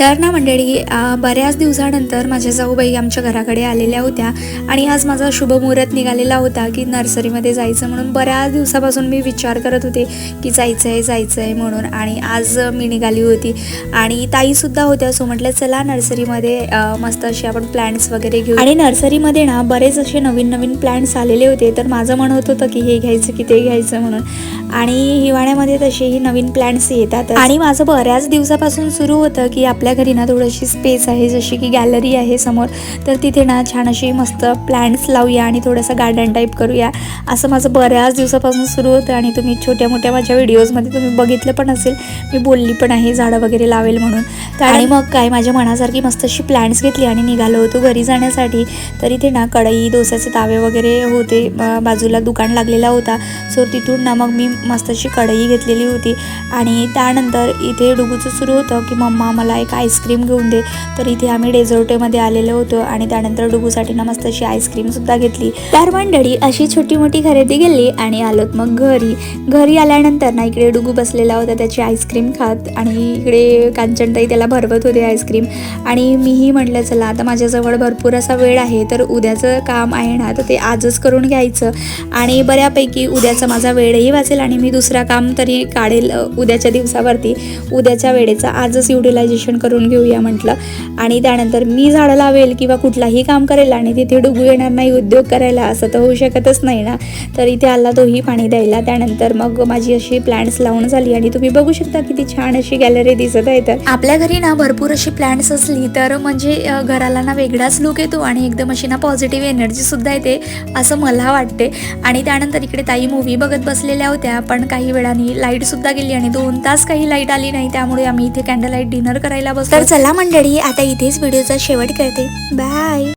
तर ना मंडळी, बऱ्याच दिवसानंतर माझ्या जाऊबाई आमच्या घराकडे आलेल्या होत्या आणि आज माझा शुभमुहूर्त निघालेला होता की नर्सरीमध्ये जायचं म्हणून. बऱ्याच दिवसापासून मी विचार करत होते की जायचं आहे म्हणून, आणि आज मी निघाली होती आणि ताईसुद्धा होत्या. सो म्हटलं चला नर्सरीमध्ये मस्त असे आपण प्लॅन्ट्स वगैरे घेऊ. आणि नर्सरीमध्ये ना बरेच असे नवीन नवीन प्लॅन्ट्स आलेले होते, तर माझं म्हणत होतं की हे घ्यायचं की ते घ्यायचं म्हणून. आणि हिवाळ्यामध्ये तसेही नवीन प्लॅन्ट्स येतात आणि माझं बऱ्याच दिवसापासून सुरू होतं की आपल्या घरी ना थोडीशी स्पेस आहे, जशी की गॅलरी आहे समोर, तर तिथे ना छान अशी मस्त प्लॅन्ट्स लावूया आणि थोडंसं गार्डन टाईप करूया, असं माझं बऱ्याच दिवसापासून सुरू होतं. आणि तुम्ही छोट्या मोठ्या माझ्या व्हिडिओजमध्ये तुम्ही बघितलं पण असेल, मी बोलली पण आहे झाडं वगैरे लावेल म्हणून. आणि मग काय, माझ्या मनासारखी मस्त अशी प्लॅन्ट्स घेतली आणि निघालो होतो घरी जाण्यासाठी. तर इथे ना कढई, डोस्याचे तावे वगैरे होते, बाजूला दुकान लागलेला होता. सो तिथून ना मग मी मस्त अशी कढई घेतलेली होती. आणि त्यानंतर इथे डुगूचं सुरू होतं की मम्मा मला एक आईस्क्रीम घेऊन दे. तर इथे आम्ही डेझर्टमध्ये आलेलो होतो आणि त्यानंतर डुगूसाठी ना मस्त अशी आईस्क्रीमसुद्धा घेतली. तर मंडळी अशी छोटी मोठी खरेदी केली आणि आलोत मग घरी आल्यानंतर ना इकडे डुगू बसलेला होता त्याची आईस्क्रीम खात, आणि इकडे कांचनताई त्याला भरवत होते आईस्क्रीम. आणि मीही म्हटलं चला आता माझ्याजवळ भरपूर असा वेळ आहे, तर उद्याचं काम आहे ना, तर ते आजच करून घ्यायचं आणि बऱ्यापैकी उद्याचा माझा वेळही वाचेल आणि मी दुसरा काम तरी काढेल उद्याच्या दिवसावरती. उद्याच्या वेळेचं आजच युटिलायझेशन करून घेऊया म्हटलं. आणि त्यानंतर मी झाडं लावेल किंवा कुठलाही काम करेल आणि तिथे डुगू येणार नाही उद्योग करायला, असं तर होऊ शकतच नाही ना. तर इथे आला तोही पाणी द्यायला. त्यानंतर मग माझी अशी प्लॅन्ट्स लावून झाली आणि तुम्ही बघू शकता किती छान अशी गॅलरी दिसत आहे. तर आपल्या घरी ना भरपूर अशी प्लॅन्ट्स असली तर म्हणजे घराला ना वेगळाच लुक येतो आणि एकदम अशी ना पॉझिटिव्ह एनर्जीसुद्धा येते असं मला वाटते. आणि त्यानंतर इकडे ताई मूवी बघत बसलेल्या होत्या, पण काही वेळाने लाईटसुद्धा गेली आणि 2 तास काही लाईट आली नाही, त्यामुळे आम्ही इथे कॅन्डल लाईट डिनर करायला बसलो. तर चला मंडळी, आता इथेच व्हिडिओचा शेवट करते. बाय.